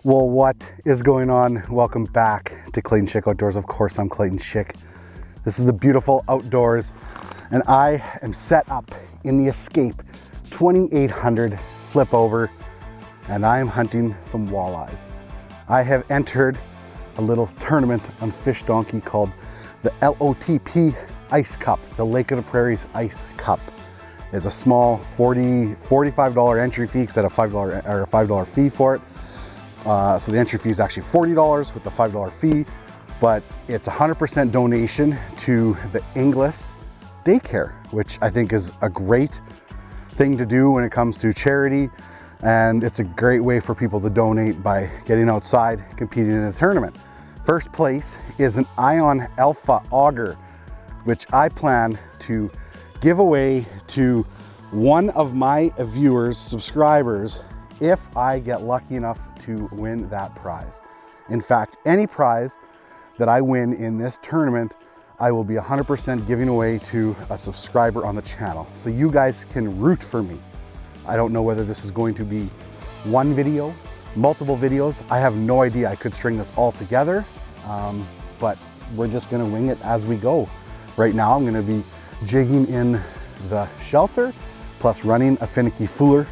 Well, what is going on? Welcome back to Clayton Schick Outdoors. Of course, I'm Clayton Schick. This is the beautiful outdoors, and I am set up in the Escape 2800 flip over, and I am hunting some walleyes. I have entered a little tournament on Fish Donkey called the LOTP Ice Cup, the Lake of the Prairies Ice Cup. It's a small $45 entry fee because I had a $5 fee for it. So the entry fee is actually $40 with the $5 fee, but it's 100% donation to the Inglis daycare, which I think is a great thing to do when it comes to charity. And it's a great way for people to donate by getting outside, competing in a tournament. First place is an Ion Alpha Auger, which I plan to give away to one of my viewers, subscribers, if I get lucky enough to win that prize. In fact, any prize that I win in this tournament, I will be 100% giving away to a subscriber on the channel. So you guys can root for me. I don't know whether this is going to be one video, multiple videos. I have no idea. I could string this all together, but we're just gonna wing it as we go. Right now, I'm gonna be jigging in the shelter, plus running a Finicky Fooler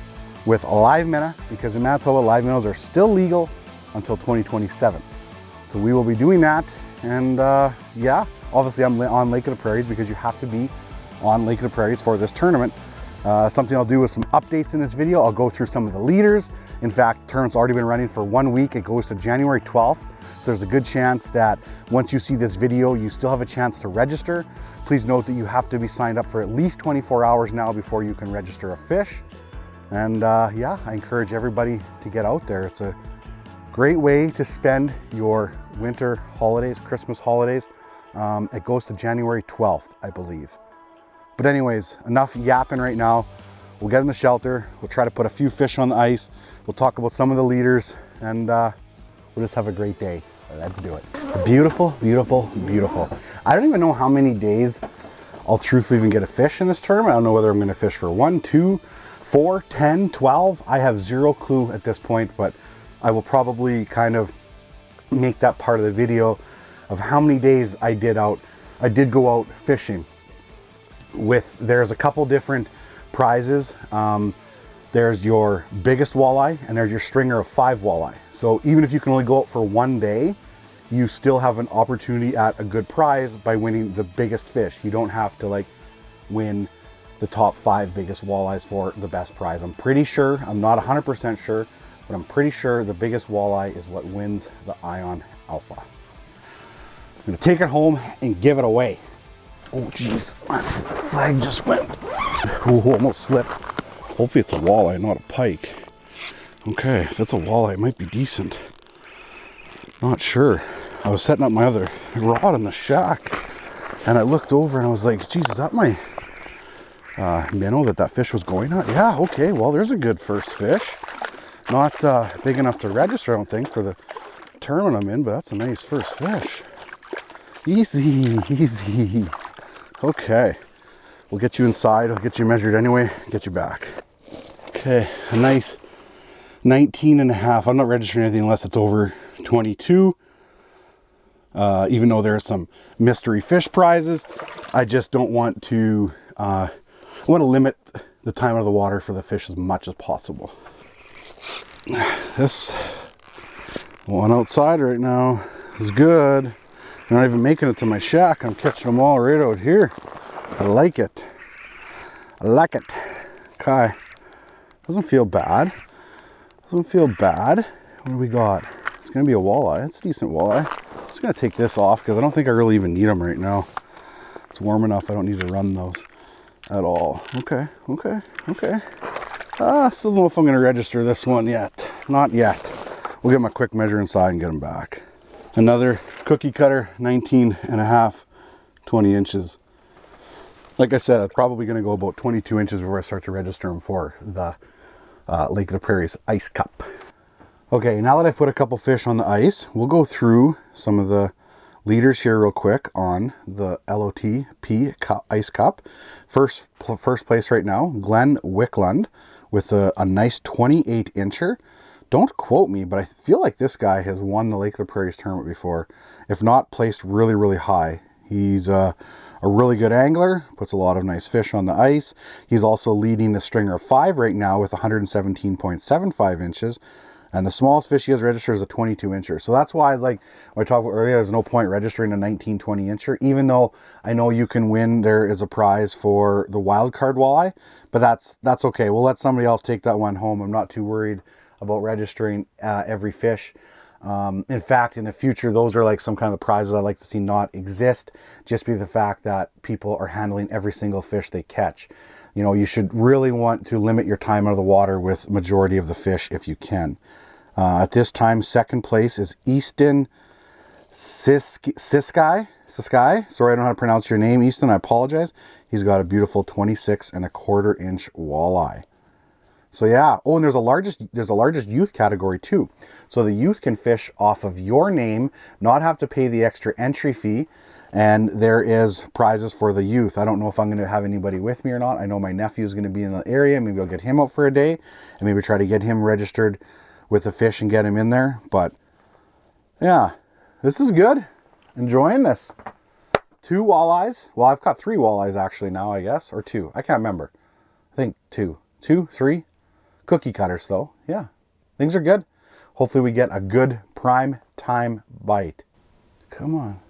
with a live minnow, because in Manitoba, live minnows are still legal until 2027. So we will be doing that. And yeah, obviously I'm on Lake of the Prairies because you have to be on Lake of the Prairies for this tournament. Something I'll do with some updates in this video. I'll go through some of the leaders. In fact, the tournament's already been running for 1 week. It goes to January 12th. So there's a good chance that once you see this video, you still have a chance to register. Please note that you have to be signed up for at least 24 hours now before you can register a fish. And yeah, I encourage everybody to get out there. It's a great way to spend your winter holidays, Christmas holidays. It goes to January 12th, I believe. But anyways, enough yapping right now. We'll get in the shelter. We'll try to put a few fish on the ice. We'll talk about some of the leaders, and we'll just have a great day. Let's do it. Beautiful, beautiful, beautiful. I don't even know how many days I'll truthfully even get a fish in this tournament. I don't know whether I'm gonna fish for 1, 2, 4, 10, 12. I have zero clue at this point, but I will probably kind of make that part of the video of how many days I did go out fishing. There's a couple different prizes. There's your biggest walleye and there's your stringer of 5 walleye. So even if you can only go out for 1 day, you still have an opportunity at a good prize by winning the biggest fish. You don't have to like win the top 5 biggest walleyes for the best prize. I'm pretty sure, I'm not 100% sure, but I'm pretty sure the biggest walleye is what wins the Ion Alpha. I'm gonna take it home and give it away. Oh geez, my flag just went. Ooh, almost slipped. Hopefully it's a walleye, not a pike. Okay, if it's a walleye, it might be decent. Not sure. I was setting up my other rod in the shack, and I looked over and I was like, geez, is that my minnow that fish was going at? Yeah, okay, well, there's a good first fish. Not big enough to register, I don't think, for the tournament I'm in, but that's a nice first fish. Easy, easy. Okay, we'll get you inside. I'll get you measured anyway, get you back. Okay, a nice 19.5. I'm not registering anything unless it's over 22. Even though there's some mystery fish prizes, I just don't want to, I want to limit the time out of the water for the fish as much as possible. This one outside right now is good. I'm not even making it to my shack. I'm catching them all right out here. I like it. I like it. Okay. Doesn't feel bad. Doesn't feel bad. What do we got? It's going to be a walleye. It's a decent walleye. I'm just going to take this off because I don't think I really even need them right now. It's warm enough. I don't need to run those at all. Okay. Okay. Okay. Still don't know if I'm going to register this one yet. Not yet. We'll get my quick measure inside and get them back. Another cookie cutter, 19.5, 20 inches. Like I said, I'm probably going to go about 22 inches before I start to register them for the Lake of the Prairies Ice Cup. Okay, now that I've put a couple fish on the ice, we'll go through some of the leaders here real quick on the LOTP Ice Cup. First place right now, Glenn Wicklund with a nice 28 incher. Don't quote me, but I feel like this guy has won the Lake of the Prairies tournament before. If not, placed really, really high. He's a really good angler, puts a lot of nice fish on the ice. He's also leading the stringer of 5 right now with 117.75 inches. And the smallest fish he has registered is a 22 incher. So that's why, like when I talked about earlier, there's no point registering a 19, 20 incher, even though I know you can win. There is a prize for the wild card walleye, but that's okay. We'll let somebody else take that one home. I'm not too worried about registering every fish. In fact, in the future, those are like some kind of prizes I'd like to see not exist, just be the fact that people are handling every single fish they catch. You know, you should really want to limit your time out of the water with majority of the fish if you can. At this time, second place is Easton Siskai. Sorry, I don't know how to pronounce your name, Easton. I apologize. He's got a beautiful 26¼ inch walleye. So yeah. Oh, and there's a largest youth category too. So the youth can fish off of your name, not have to pay the extra entry fee. And there is prizes for the youth. I don't know if I'm going to have anybody with me or not. I know my nephew is going to be in the area. Maybe I'll get him out for a day and maybe try to get him registered with the fish and get him in there. But yeah, this is good. Enjoying this. 2 walleyes. Well, I've got 3 walleyes actually now, I guess, or 2. I can't remember. I think 2, 3 cookie cutters though. Yeah, things are good. Hopefully we get a good prime time bite. Come on.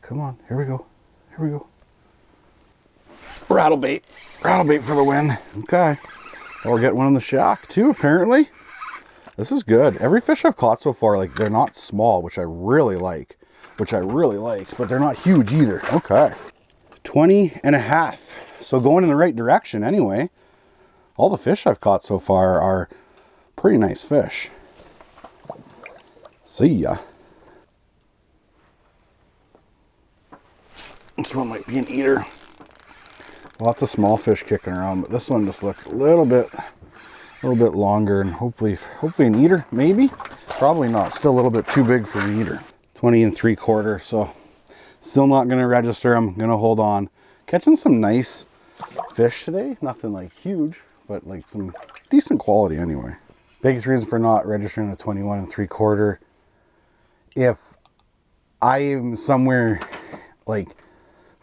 Come on, here we go. Here we go. Rattle bait for the win. Okay. Oh, we're getting one in the shack too, apparently. This is good. Every fish I've caught so far, like, they're not small, which I really like, but they're not huge either. Okay. 20.5. So going in the right direction anyway. All the fish I've caught so far are pretty nice fish. See ya. This one might be an eater. Lots of small fish kicking around, but this one just looks a little bit longer, and hopefully an eater, maybe? Probably not. Still a little bit too big for an eater. 20¾ so still not going to register. I'm going to hold on. Catching some nice fish today. Nothing like huge, but like some decent quality anyway. Biggest reason for not registering a 21¾ if I am somewhere like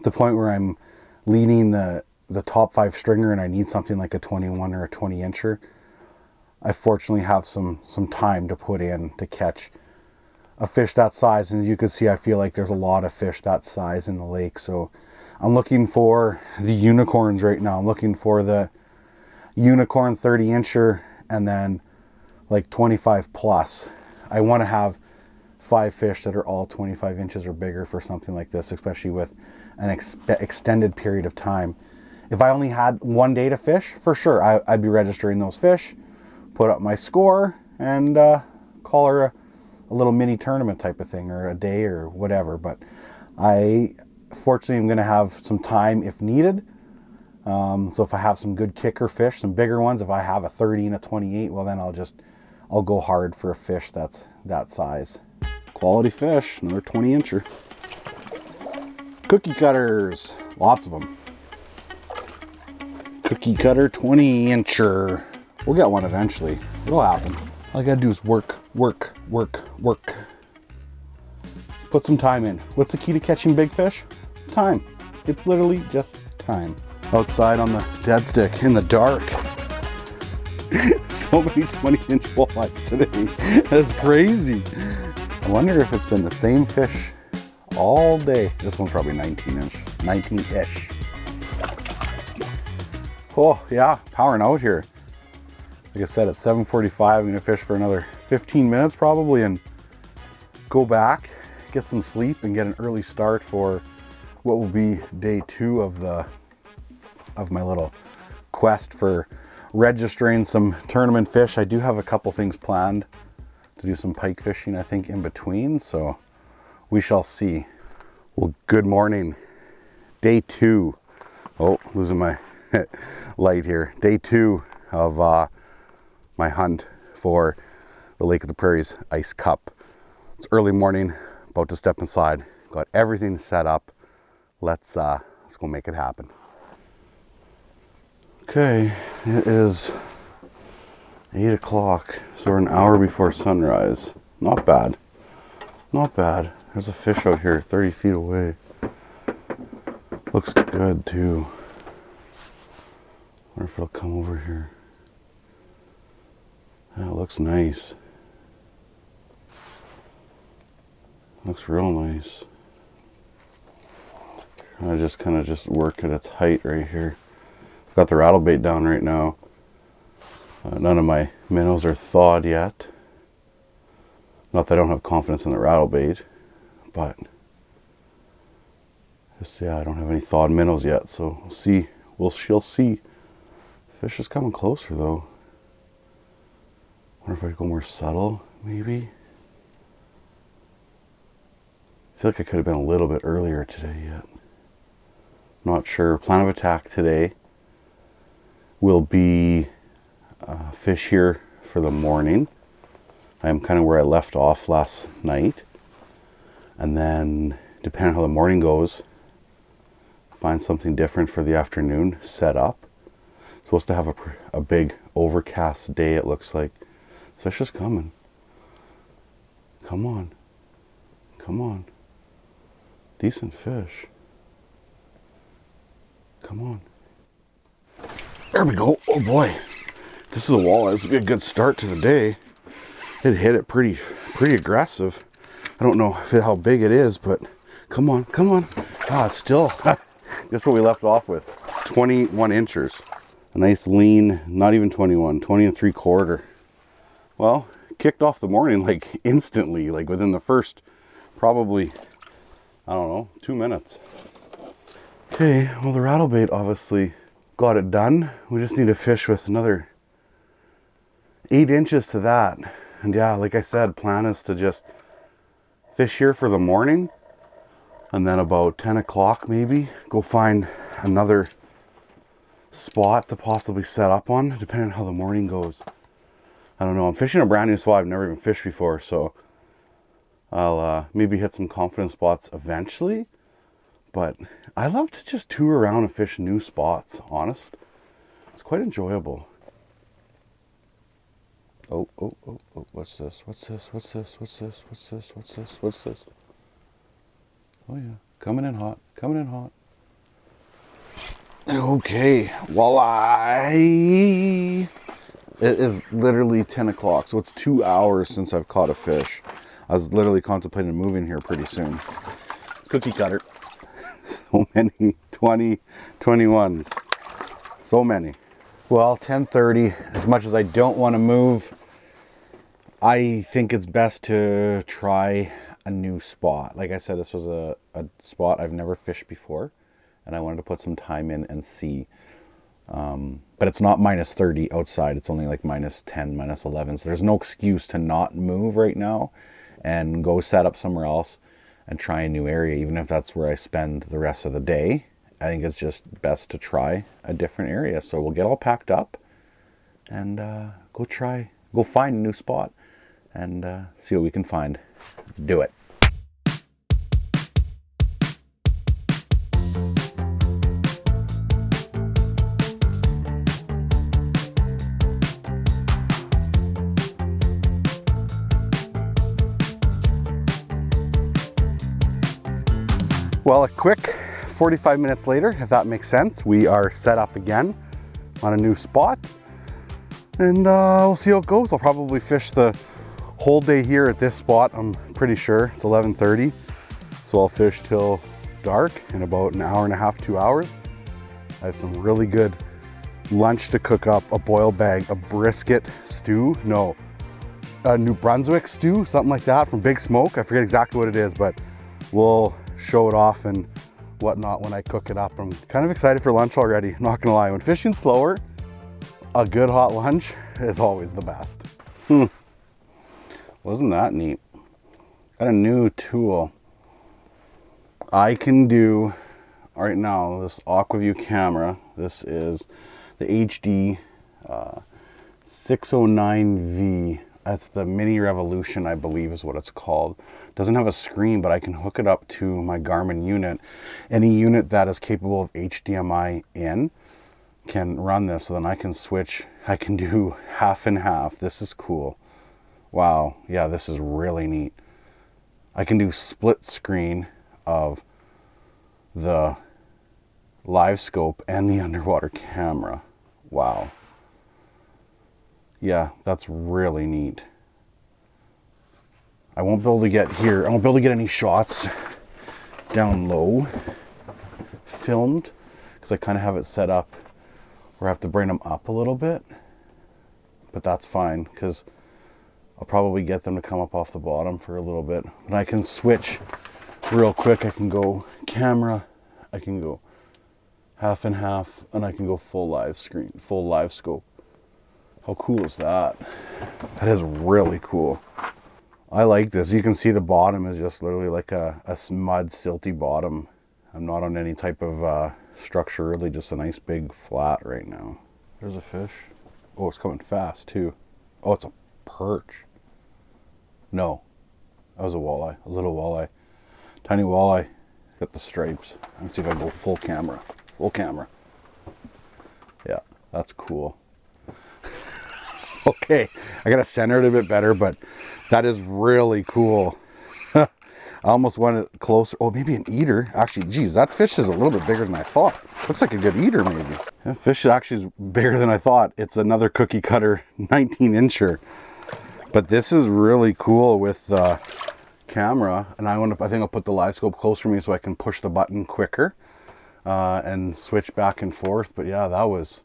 the point where I'm leading the top 5 stringer and I need something like a 21 or a 20 incher, I fortunately have some time to put in to catch a fish that size. And as you can see, I feel like there's a lot of fish that size in the lake. So I'm looking for the unicorns right now. I'm looking for the unicorn 30 incher and then like 25 plus. I want to have 5 fish that are all 25 inches or bigger for something like this, especially with an extended period of time. If I only had one day to fish, for sure, I'd be registering those fish, put up my score, and call her a little mini tournament type of thing, or a day or whatever. But I fortunately am going to have some time if needed. So if I have some good kicker fish, some bigger ones, if I have a 30 and a 28, well then I'll go hard for a fish that's that size. Quality fish, another 20 incher. Cookie cutters, lots of them. Cookie cutter 20 incher. We'll get one eventually. It'll happen. All I gotta do is work. Put some time in. What's the key to catching big fish? Time. It's literally just time. Outside on the dead stick in the dark. So many 20-inch walleyes today. That's crazy. I wonder if it's been the same fish all day. This one's probably 19-ish. Oh yeah, powering out here. Like I said, at 7:45, I'm gonna fish for another 15 minutes probably and go back, get some sleep and get an early start for what will be day 2 of my little quest for registering some tournament fish. I do have a couple things planned to do some pike fishing, I think, in between, so we shall see. Well, good morning. Day 2. Oh, losing my light here. Day 2 of my hunt for the Lake of the Prairies Ice Cup. It's early morning, about to step inside. Got everything set up. Let's go make it happen. Okay, It is 8 o'clock, so we're an hour before sunrise. Not bad. Not bad. There's a fish out here 30 feet away. Looks good too. Wonder if it'll come over here. Yeah, it looks nice. Looks real nice. I just kind of just work at its height right here. I've got the rattle bait down right now. None of my minnows are thawed yet. Not that I don't have confidence in the rattle bait, but just, yeah, I don't have any thawed minnows yet, so we'll see. She'll see. Fish is coming closer though. Wonder if I could go more subtle, maybe. I feel like I could have been a little bit earlier today yet. Not sure. Plan of attack today will be fish here for the morning. I'm kind of where I left off last night. And then, depending on how the morning goes, find something different for the afternoon, set up. Supposed to have a big overcast day, it looks like. Fish is coming. Come on. Come on. Decent fish. Come on. There we go. Oh boy. This is a walleye. This will be a good start to the day. It hit it pretty aggressive. I don't know how big it is, but come on, come on. Ah, it's still, guess what we left off with? 21 inchers. A nice lean, not even 21, 20 3/4. Well, kicked off the morning like instantly, like within the first probably, I don't know, 2 minutes. Okay, well the rattle bait obviously got it done. We just need to fish with another 8 inches to that. And yeah, like I said, plan is to just fish here for the morning, and then about 10 o'clock maybe go find another spot to possibly set up on, depending on how the morning goes. I don't know. I'm fishing a brand new spot I've never even fished before, so I'll maybe hit some confidence spots eventually. But I love to just tour around and fish new spots, honest. It's quite enjoyable. Oh, what's this? What's this? What's this? What's this? What's this? What's this? What's this? Oh yeah, coming in hot, coming in hot. Okay, walleye. It is literally 10 o'clock, so it's 2 hours since I've caught a fish. I was literally contemplating moving here pretty soon. Cookie cutter. So many 21s. So many. Well, 10:30, as much as I don't want to move, I think it's best to try a new spot. Like I said, this was a spot I've never fished before, and I wanted to put some time in and see. But it's not minus 30 outside. It's only like minus 10, minus 11. So there's no excuse to not move right now and go set up somewhere else and try a new area, even if that's where I spend the rest of the day. I think it's just best to try a different area. So we'll get all packed up and go find a new spot and see what we can find. Do it. Well, a quick 45 minutes later, if that makes sense, we are set up again on a new spot, and we'll see how it goes. I'll probably fish the whole day here at this spot. I'm pretty sure it's 11:30, so I'll fish till dark in about an hour and a half, 2 hours. I have some really good lunch to cook up, a boil bag, a brisket stew, no, a New Brunswick stew, something like that from Big Smoke. I forget exactly what it is, but we'll show it off and whatnot when I cook it up. I'm kind of excited for lunch already, not gonna lie. When fishing slower, a good hot lunch is always the best. Wasn't that neat? Got a new tool. I can do right now this Aqua Vu camera. This is the HD 609V. That's the Mini Revolution, I believe is what it's called. Doesn't have a screen, but I can hook it up to my Garmin unit. Any unit that is capable of HDMI in. can run this, so then I can switch. I can do half and half. This is cool. Wow, yeah, this is really neat. I can do split screen of the Livescope and the underwater camera. Wow. Yeah, that's really neat. I won't be able to get here. I won't be able to get any shots down low filmed because I kind of have it set up where I have to bring them up a little bit. But that's fine because I'll probably get them to come up off the bottom for a little bit. But I can switch real quick. I can go camera, I can go half and half, and I can go full live screen, full Livescope. How cool is that? That is really cool. I like this. You can see the bottom is just literally like a mud silty bottom. I'm not on any type of structure, really just a nice big flat right now. There's a fish. Oh, it's coming fast too. Oh, it's a perch. No, that was a walleye, a little walleye. Tiny walleye, got the stripes. Let's see if I go full camera. Full camera. Yeah, that's cool. Okay, I gotta center it a bit better, but that is really cool. I almost went it closer. Oh, maybe an eater. Actually, geez, that fish is a little bit bigger than I thought. Looks like a good eater, maybe. That fish actually is bigger than I thought. It's another cookie cutter 19-incher. But this is really cool with the camera. And I think I'll put the Livescope closer to me so I can push the button quicker and switch back and forth. But yeah, that was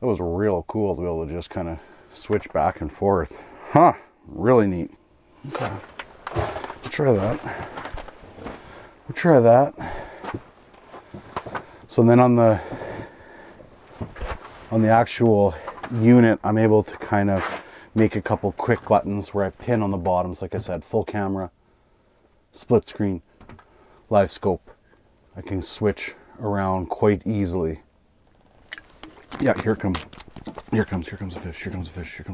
real cool to be able to just kind of switch back and forth. Huh, really neat. Okay. Try that. We'll try that. So then on the actual unit, I'm able to kind of make a couple quick buttons where I pin on the bottoms. Like I said, full camera, split screen, Livescope. I can switch around quite easily. Yeah, here comes a fish. Here comes a fish. Here comes a fish. Here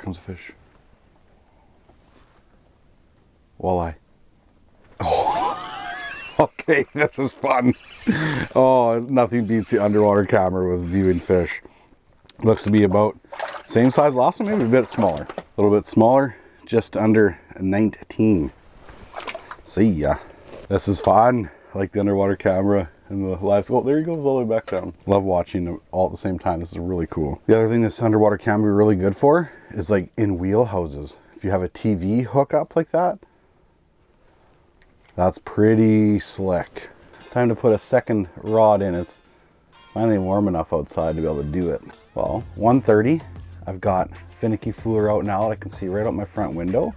comes a fish. Walleye. Oh, okay, this is fun. Oh, nothing beats the underwater camera with viewing fish. Looks to be about same size last one, maybe a bit smaller. A little bit smaller, just under 19. See ya. This is fun. I like the underwater camera and the live. Oh, there he goes all the way back down. Love watching them all at the same time. This is really cool. The other thing this underwater camera is really good for is like in wheelhouses. If you have a TV hookup like that, that's pretty slick. Time to put a second rod in. It's finally warm enough outside to be able to do it. Well, 1:30. I've got Finicky Fooler out now that I can see right out my front window.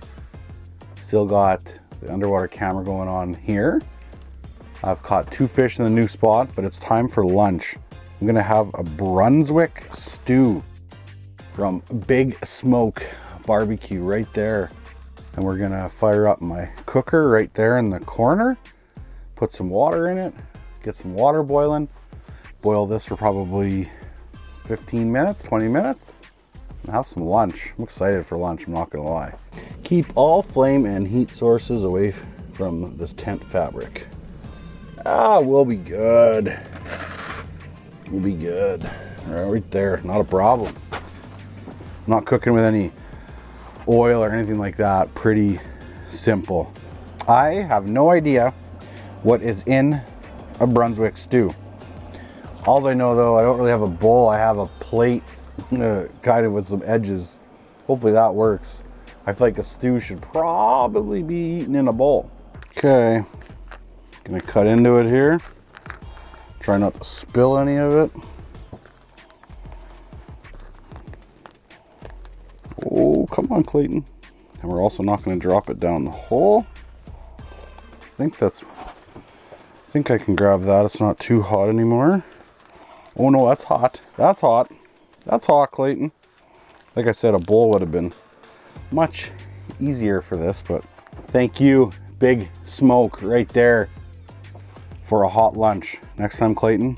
Still got the underwater camera going on here. I've caught 2 fish in the new spot, but it's time for lunch. I'm gonna have a Brunswick stew from Big Smoke Barbecue right there. And we're gonna fire up my cooker right there in the corner, put some water in it, get some water boiling, boil this for probably 15 minutes, 20 minutes, and have some lunch. I'm excited for lunch, I'm not gonna lie. Keep all flame and heat sources away from this tent fabric. We'll be good. We'll be good. Right there, not a problem. I'm not cooking with any oil or anything like that. Pretty simple. I have no idea what is in a Brunswick stew. All I know though, I don't really have a bowl. I have a plate kind of with some edges. Hopefully that works. I feel like a stew should probably be eaten in a bowl. Okay, gonna cut into it here. Try not to spill any of it. Oh, come on, Clayton. And we're also not going to drop it down the hole. I think I can grab that. It's not too hot anymore. Oh no, that's hot. That's hot. That's hot, Clayton. Like I said, a bowl would have been much easier for this, but thank you, Big Smoke, right there for a hot lunch. Next time, Clayton,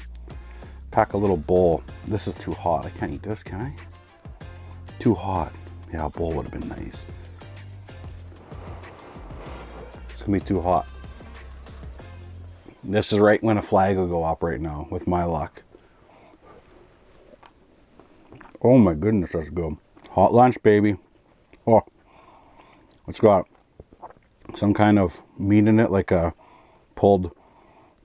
pack a little bowl. This is too hot. I can't eat this, can I? Too hot. Yeah, a bowl would have been nice. It's gonna be too hot. This is right when a flag will go up right now, with my luck. Oh my goodness, that's good. Hot lunch, baby. Oh, it's got some kind of meat in it, like a pulled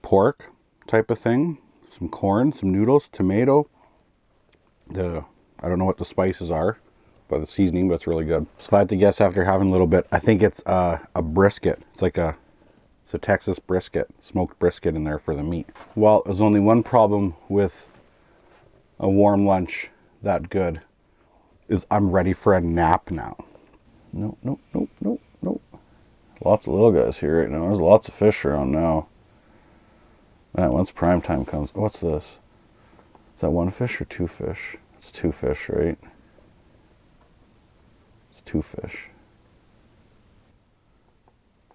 pork type of thing. Some corn, some noodles, tomato. I don't know what the spices are, but the seasoning, but it's really good. So if I had to guess after having a little bit, I think it's a brisket. It's a Texas brisket, smoked brisket in there for the meat. Well, there's only one problem with a warm lunch that good, is I'm ready for a nap now. Nope. Lots of little guys here right now. There's lots of fish around now. Man, once prime time comes, what's this? Is that one fish or two fish? It's two fish, right? It's two fish.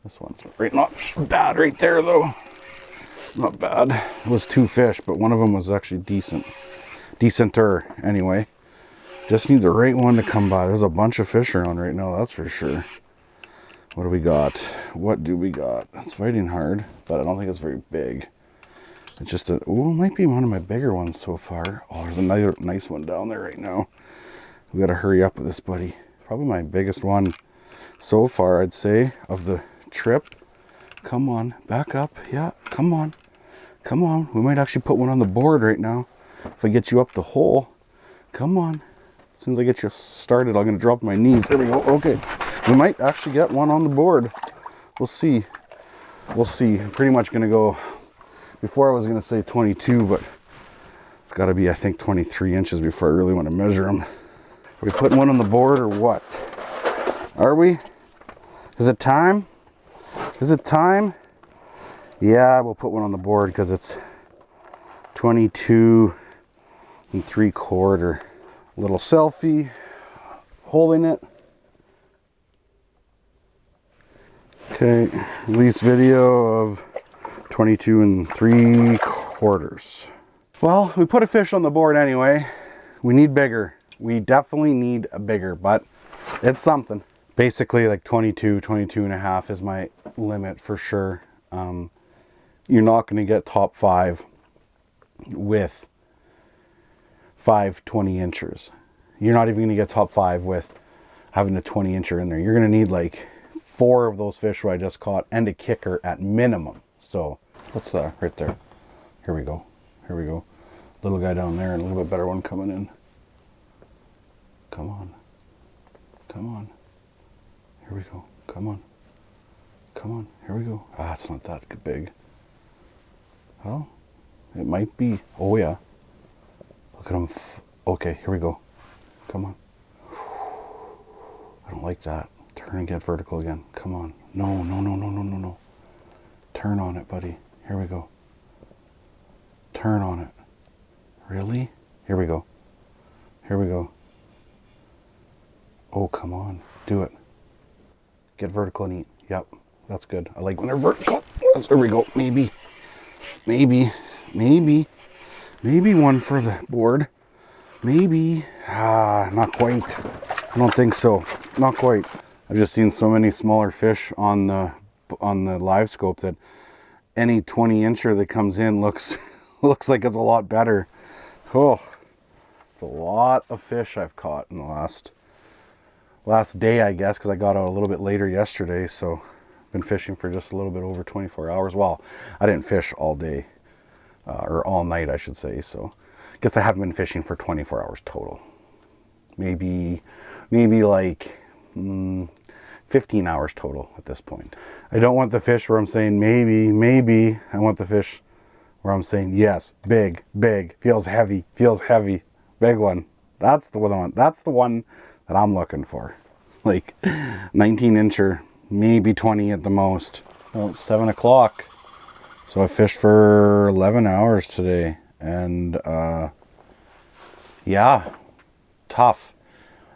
This one's not bad right there though. Not bad. It was two fish, but one of them was actually decent. Decenter, anyway. Just need the right one to come by. There's a bunch of fish around right now, that's for sure. What do we got? What do we got? It's fighting hard, but I don't think it's very big. It's just it might be one of my bigger ones so far. Oh, there's another nice one down there right now. We gotta hurry up with this, buddy. Probably my biggest one so far, I'd say, of the trip. Come on, back up. Yeah, come on. Come on. We might actually put one on the board right now if I get you up the hole. Come on. As soon as I get you started, I'm gonna drop my knees. There we go. Okay. We might actually get one on the board. We'll see. We'll see. I'm pretty much gonna go, before I was gonna say 22, but it's gotta be, I think, 23 inches before I really want to measure them. Are we putting one on the board or what? Are we? Is it time? Is it time? Yeah, we'll put one on the board because it's 22 3/4. Little selfie, holding it. Okay, release video of 22 3/4. Well, we put a fish on the board anyway. We need bigger. We definitely need a bigger, but it's something. Basically like 22 and a half is my limit for sure. You're not going to get top 5 with 5 20-inchers. You're not even going to get top 5 with having a 20-incher in there. You're going to need like 4 of those fish I just caught and a kicker at minimum. So what's that right there? Here we go. Here we go. Little guy down there and a little bit better one coming in. Come on. Come on. Here we go. Come on. Come on. Here we go. Ah, it's not that big. Well, it might be. Oh yeah. Look at him. Okay, here we go. Come on. I don't like that. Turn and get vertical again. Come on. No. Turn on it, buddy. Here we go. Turn on it. Really? Here we go. Here we go. Oh, come on. Do it. Get vertical and eat. Yep. That's good. I like when they're vertical. There we go. Maybe one for the board. Maybe. Not quite. I don't think so. Not quite. I've just seen so many smaller fish on the Livescope that any 20-incher that comes in looks like it's a lot better. Oh, it's a lot of fish I've caught in the last day, I guess, because I got out a little bit later yesterday, so I've been fishing for just a little bit over 24 hours. Well, I didn't fish all day, or all night, I should say, so I guess I haven't been fishing for 24 hours total. Maybe like 15 hours total at this point. I don't want the fish where I'm saying maybe. I want the fish where I'm saying yes, big, feels heavy, big one. That's the one. That's the one that I'm looking for. Like 19-incher, maybe 20 at the most. Well, it's 7 o'clock. So I fished for 11 hours today. And yeah, tough.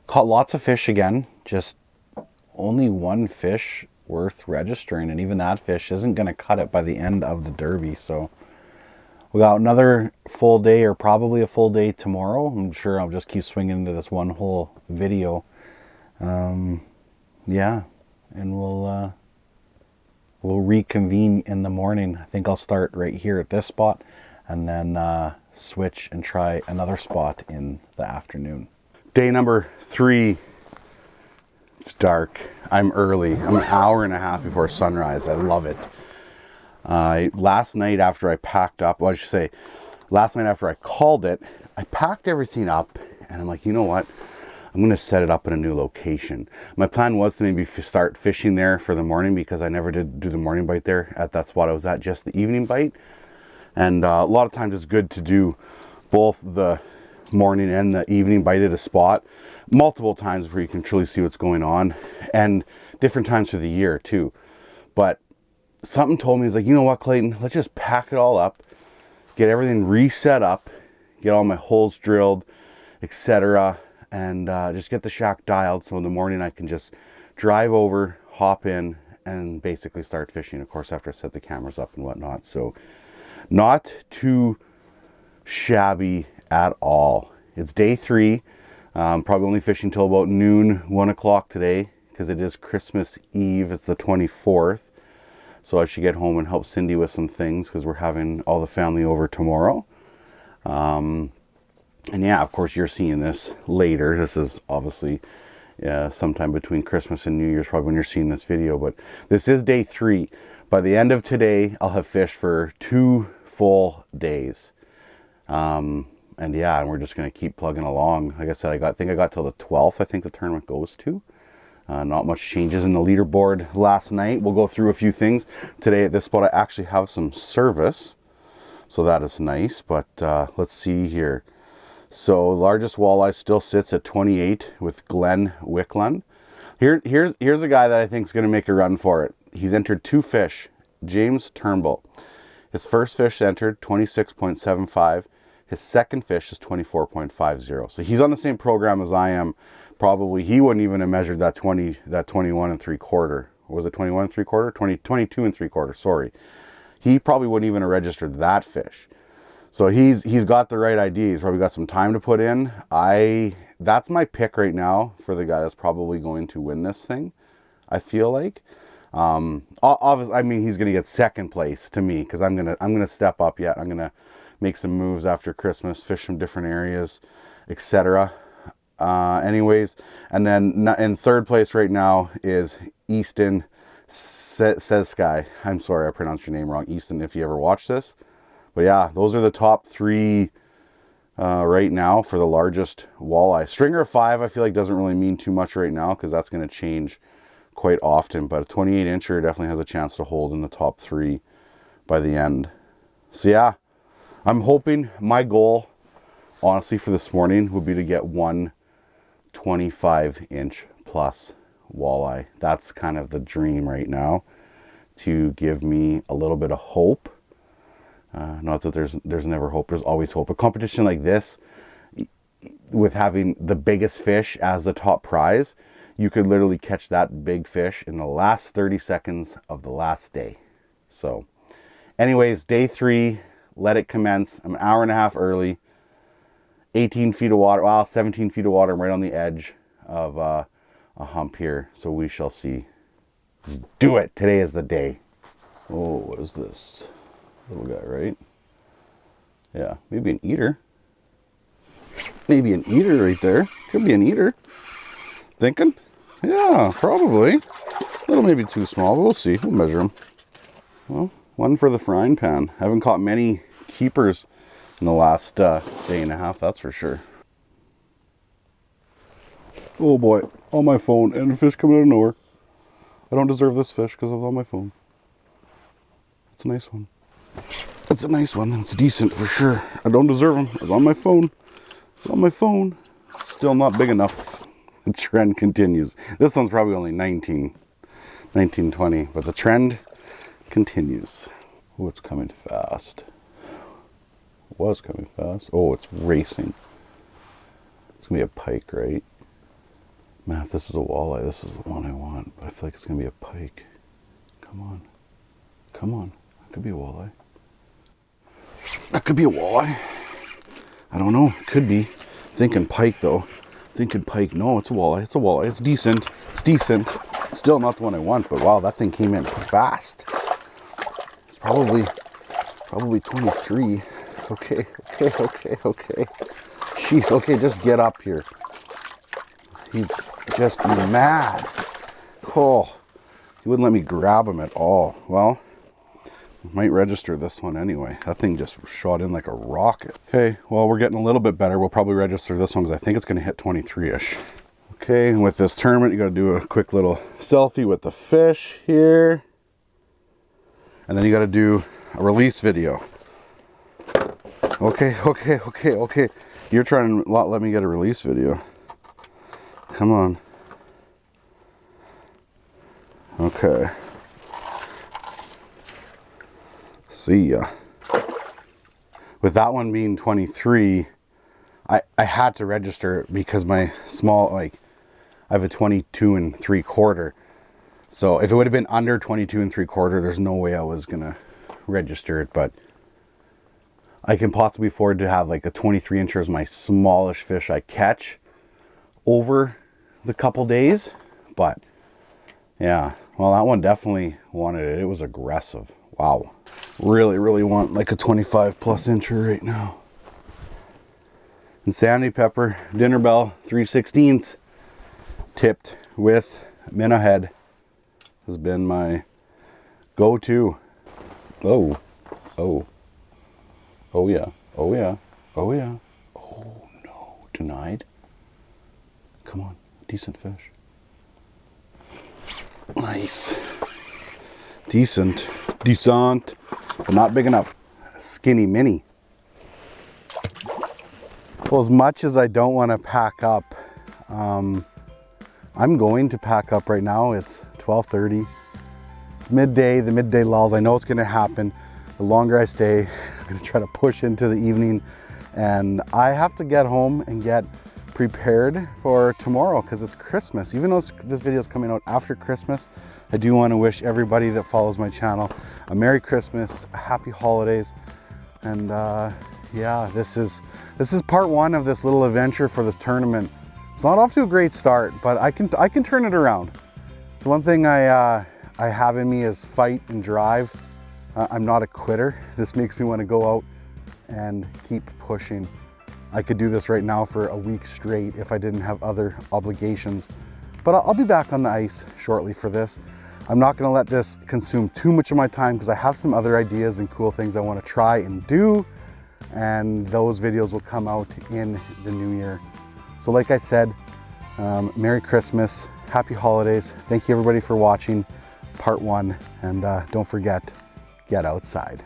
Caught lots of fish again. Just only one fish worth registering. And even that fish isn't going to cut it by the end of the derby. So we got another full day, or probably a full day tomorrow. I'm sure I'll just keep swinging into this one whole video. Yeah, and we'll reconvene in the morning. I think I'll start right here at this spot and then switch and try another spot in the afternoon. Day number 3. It's dark. I'm early. I'm an hour and a half before sunrise. I love it. Last night after I packed up, well, I should say, last night after I called it, I packed everything up and I'm like, you know what? I'm going to set it up in a new location. My plan was to maybe start fishing there for the morning because I never did do the morning bite there at that spot I was at, just the evening bite. And a lot of times it's good to do both the morning and the evening bite at a spot multiple times before you can truly see what's going on, and different times of the year too. But something told me, it's like, you know what, Clayton, let's just pack it all up, get everything reset up, get all my holes drilled, etc., and just get the shack dialed so in the morning I can just drive over, hop in, and basically start fishing, of course, after I set the cameras up and whatnot. So not too shabby at all. It's day 3. Probably only fishing till about noon, 1 o'clock today, because it is Christmas Eve. It's the 24th. So I should get home and help Cindy with some things because we're having all the family over tomorrow. And yeah, of course, you're seeing this later. This is obviously sometime between Christmas and New Year's, probably when you're seeing this video. But this is day 3. By the end of today, I'll have fished for 2 full days. And yeah, and we're just going to keep plugging along. Like I said, I think I got till the 12th, I think the tournament goes to. Not much changes in the leaderboard last night. We'll go through a few things. Today at this spot, I actually have some service. So that is nice. But let's see here. So largest walleye still sits at 28 with Glenn Wickland. Here's a guy that I think is going to make a run for it. He's entered 2 fish. James Turnbull. His first fish entered 26.75. His second fish is 24.50. So he's on the same program as I am. Probably he wouldn't even have measured that 21 3/4. Was it 21 3/4? 22 3/4, sorry. He probably wouldn't even have registered that fish. So he's got the right idea. He's probably got some time to put in. That's my pick right now for the guy that's probably going to win this thing, I feel like. Obviously, I mean, he's going to get second place to me because I'm gonna step up yet. I'm gonna make some moves after Christmas, fish some different areas, etc. Anyways, and then in third place right now is Easton Says Sky. I'm sorry I pronounced your name wrong, Easton, if you ever watch this. But yeah, those are the top 3 right now for the largest walleye. Stringer of 5 I feel like doesn't really mean too much right now because that's going to change quite often. But a 28 incher definitely has a chance to hold in the top 3 by the end. So yeah, I'm hoping, my goal honestly for this morning would be to get one 25-inch plus walleye. That's kind of the dream right now, to give me a little bit of hope. Not that there's never hope, there's always hope. A competition like this, with having the biggest fish as the top prize, you could literally catch that big fish in the last 30 seconds of the last day. So anyways, day 3, let it commence. I'm an hour and a half early. 18 feet of water, well, 17 feet of water. I'm right on the edge of a hump here, so we shall see. Let's do it. Today is the day. Oh, what is this? Little guy, right? Yeah, maybe an eater. Maybe an eater right there. Could be an eater. Thinking? Yeah, probably. A little maybe too small, but we'll see. We'll measure them. Well, one for the frying pan. I haven't caught many keepers in the last day and a half, that's for sure. Oh boy, on my phone, and a fish coming out of nowhere. I don't deserve this fish because I'm on my phone. It's a nice one. It's a nice one. It's decent for sure. I don't deserve him. It's on my phone. It's on my phone. Still not big enough. The trend continues. This one's probably only 19, 20, but the trend continues. Oh, it's coming fast. It was coming fast. Oh, it's racing. It's gonna be a pike, right? Man, if this is a walleye, this is the one I want. But I feel like it's gonna be a pike. Come on. Come on. That could be a walleye. That could be a walleye. I don't know. It could be. Thinking pike though. Thinking pike. No, it's a walleye. It's a walleye. It's decent. It's decent. Still not the one I want, but wow, that thing came in fast. It's probably 23. Okay. Jeez, okay, just get up here. he's just mad. Oh, he wouldn't let me grab him at all. Well, might register this one anyway. That thing just shot in like a rocket. Okay, well, we're getting a little bit better. We'll probably register this one because I think it's going to hit 23-ish. Okay, and with this tournament, you got to do a quick little selfie with the fish here. And then you got to do a release video. Okay. You're trying to not let me get a release video. Come on. Okay. See ya. With that one being 23, I had to register it because my small, like, I have a 22 3/4. So if it would have been under 22 3/4, there's no way I was gonna register it, but I can possibly afford to have like a 23 incher as my smallish fish I catch over the couple days. But yeah, well, that one definitely wanted it. It was aggressive. Wow. Really want like a 25 plus incher right now. Insanity Pepper, Dinner Bell, 3/16 tipped with minnow head has been my go-to. Oh yeah. Oh no, denied. Come on, decent fish. Nice. Decent, but not big enough. Skinny mini. Well, as much as I don't want to pack up, I'm going to pack up right now. It's 12:30. It's midday, the midday lulls. I know it's going to happen. The longer I stay, I'm going to try to push into the evening. And I have to get home and get prepared for tomorrow because it's Christmas. Even though this video is coming out after Christmas, I do want to wish everybody that follows my channel a Merry Christmas, a Happy Holidays. And yeah, this is part one of this little adventure for this tournament. It's not off to a great start, but I can turn it around. The one thing I have in me is fight and drive. I'm not a quitter. This makes me want to go out and keep pushing. I could do this right now for a week straight if I didn't have other obligations. But I'll be back on the ice shortly for this. I'm not going to let this consume too much of my time because I have some other ideas and cool things I want to try and do. And those videos will come out in the new year. So like I said, Merry Christmas, Happy Holidays. Thank you everybody for watching part one. And don't forget, get outside.